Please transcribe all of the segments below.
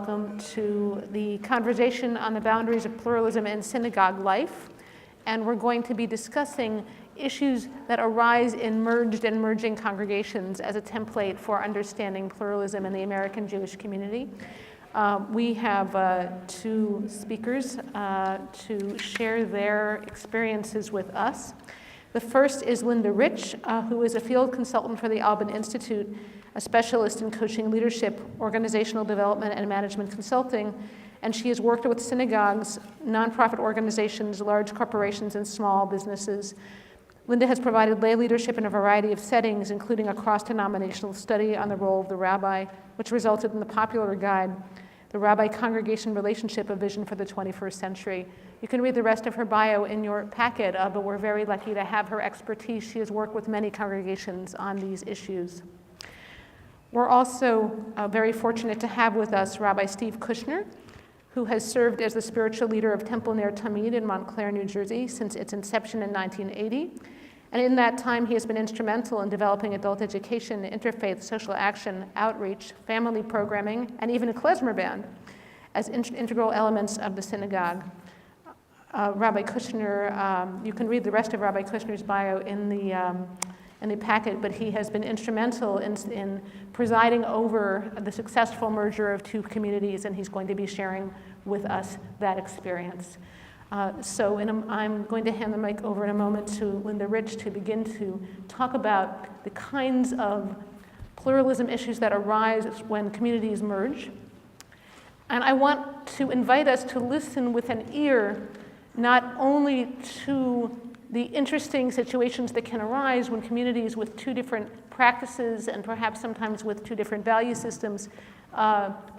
welcome to the conversation on the boundaries of pluralism in synagogue life. And we're going to be discussing issues that arise in merged and merging congregations as a template for understanding pluralism in the American Jewish community. We have two speakers to share their experiences with us. The first is Linda Rich, who is a field consultant for the Alban Institute, a specialist in coaching leadership, organizational development, and management consulting. And she has worked with synagogues, nonprofit organizations, large corporations, and small businesses. Linda has provided lay leadership in a variety of settings, including a cross-denominational study on the role of the rabbi, which resulted in the popular guide, The Rabbi-Congregation Relationship, A Vision for the 21st Century. You can read the rest of her bio in your packet, but we're very lucky to have her expertise. She has worked with many congregations on these issues. We're also very fortunate to have with us Rabbi Steve Kushner, who has served as the spiritual leader of Temple Ner Tamid in Montclair, New Jersey, since its inception in 1980. And in that time, he has been instrumental in developing adult education, interfaith, social action, outreach, family programming, and even a klezmer band as integral elements of the synagogue. Rabbi Kushner, you can read the rest of Rabbi Kushner's bio in the packet, but he has been instrumental in presiding over the successful merger of two communities, and he's going to be sharing with us that experience. I'm going to hand the mic over in a moment to Linda Rich to begin to talk about the kinds of pluralism issues that arise when communities merge. And I want to invite us to listen with an ear not only to the interesting situations that can arise when communities with two different practices and perhaps sometimes with two different value systems,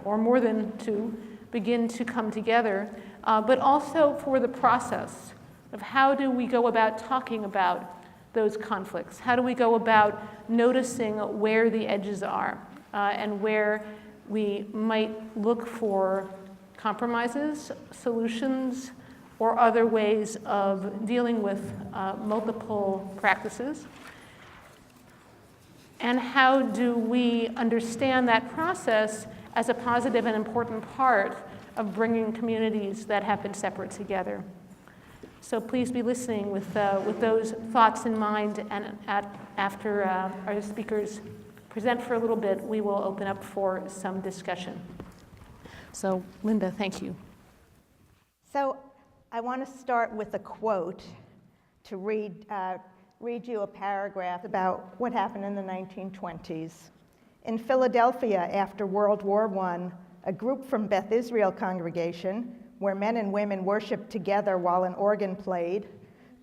or more than two, begin to come together, but also for the process of how do we go about talking about those conflicts? How do we go about noticing where the edges are and where we might look for compromises, solutions, or other ways of dealing with multiple practices? And how do we understand that process as a positive and important part of bringing communities that have been separate together? So please be listening with those thoughts in mind, and after our speakers present for a little bit, we will open up for some discussion. So Linda, thank you. So I want to start with a quote to read you a paragraph about what happened in the 1920s. In Philadelphia, after World War I, a group from Beth Israel congregation, where men and women worshiped together while an organ played,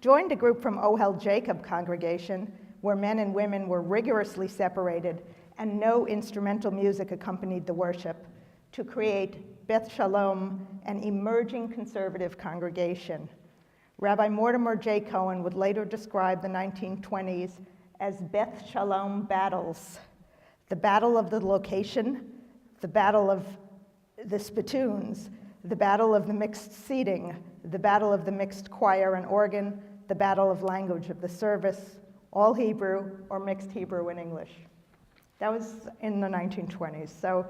joined a group from Ohel Jacob congregation, where men and women were rigorously separated and no instrumental music accompanied the worship, to create Beth Shalom, an emerging conservative congregation. Rabbi Mortimer J. Cohen would later describe the 1920s as Beth Shalom battles: the battle of the location, the battle of the spittoons, the battle of the mixed seating, the battle of the mixed choir and organ, the battle of language of the service, all Hebrew or mixed Hebrew and English. That was in the 1920s. So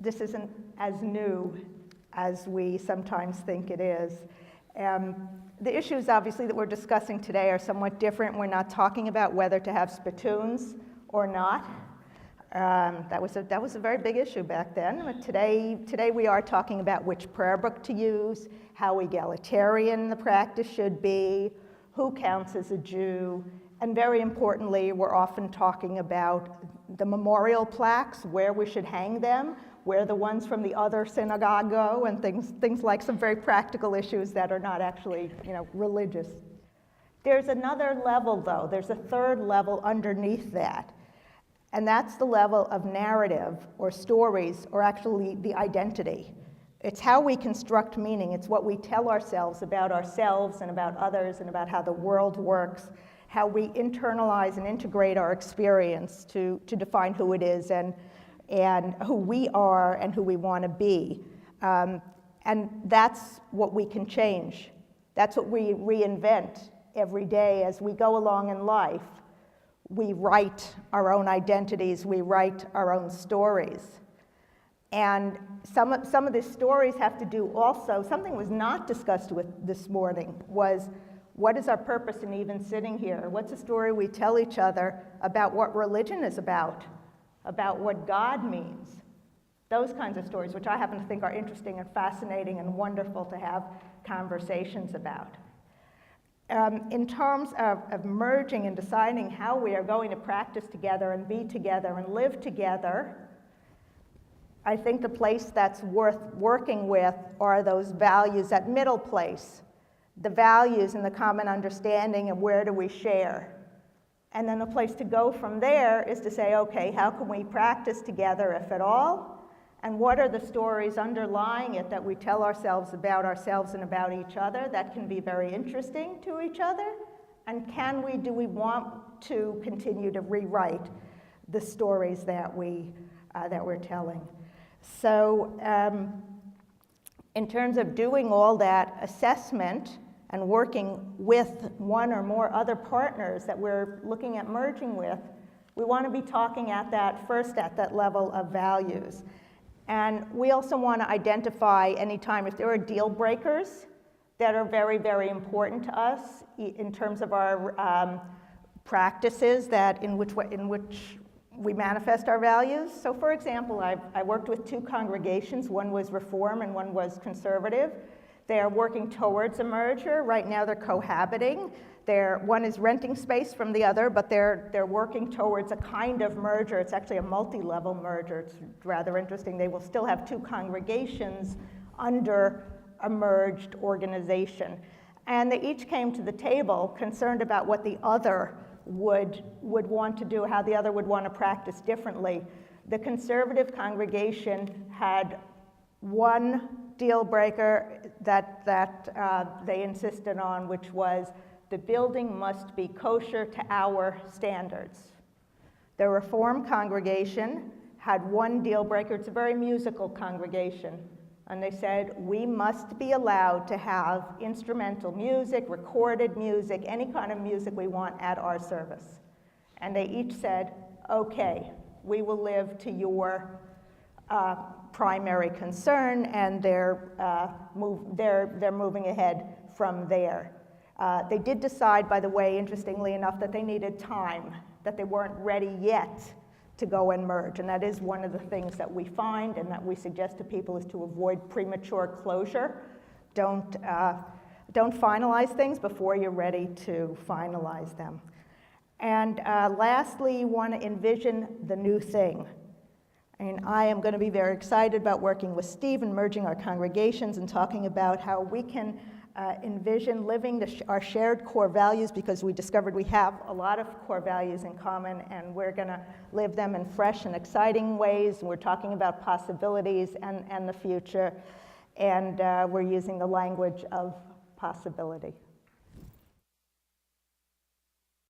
this isn't as new as we sometimes think it is. The issues, obviously, that we're discussing today are somewhat different. We're not talking about whether to have spittoons or not. That was a very big issue back then. But today we are talking about which prayer book to use, how egalitarian the practice should be, who counts as a Jew, and very importantly, we're often talking about the memorial plaques, where we should hang them, where the ones from the other synagogue go, and things like some very practical issues that are not actually, religious. There's another level, though. There's a third level underneath that, and that's the level of narrative or stories, or actually the identity. It's how we construct meaning. It's what we tell ourselves and about others and about how the world works, how we internalize and integrate our experience to define who it is and who we are and who we want to be. And that's what we can change. That's what we reinvent every day as we go along in life. We write our own identities, we write our own stories. And some of the stories have to do also, something was not discussed this morning, was what is our purpose in even sitting here? What's the story we tell each other about what religion is about what God means? Those kinds of stories, which I happen to think are interesting and fascinating and wonderful to have conversations about. In terms of merging and deciding how we are going to practice together and be together and live together, I think the place that's worth working with are those values, that middle place, the values and the common understanding of where do we share. And then the place to go from there is to say, okay, how can we practice together, if at all? And what are the stories underlying it that we tell ourselves and about each other that can be very interesting to each other? And do we want to continue to rewrite the stories that we're telling? So in terms of doing all that assessment and working with one or more other partners that we're looking at merging with, we want to be talking at that level of values. And we also want to identify anytime if there are deal breakers that are very, very important to us in terms of our practices in which we manifest our values. So for example, I worked with two congregations. One was Reform and one was Conservative. They are working towards a merger. Right now they're cohabiting. One is renting space from the other, but they're working towards a kind of merger. It's actually a multi-level merger. It's rather interesting. They will still have two congregations under a merged organization. And they each came to the table concerned about what the other would want to do, how the other would want to practice differently. The Conservative congregation had one deal breaker that they insisted on, which was the building must be kosher to our standards. The Reform congregation had one deal breaker. It's a very musical congregation. And they said, we must be allowed to have instrumental music, recorded music, any kind of music we want at our service. And they each said, okay, we will live to your primary concern, and they're moving ahead from there. They did decide, by the way, interestingly enough, that they needed time, that they weren't ready yet to go and merge. And that is one of the things that we find and that we suggest to people is to avoid premature closure. Don't finalize things before you're ready to finalize them. And lastly, you want to envision the new thing. And I am going to be very excited about working with Steve and merging our congregations and talking about how we can envision living our shared core values, because we discovered we have a lot of core values in common, and we're going to live them in fresh and exciting ways. We're talking about possibilities and the future, and we're using the language of possibility.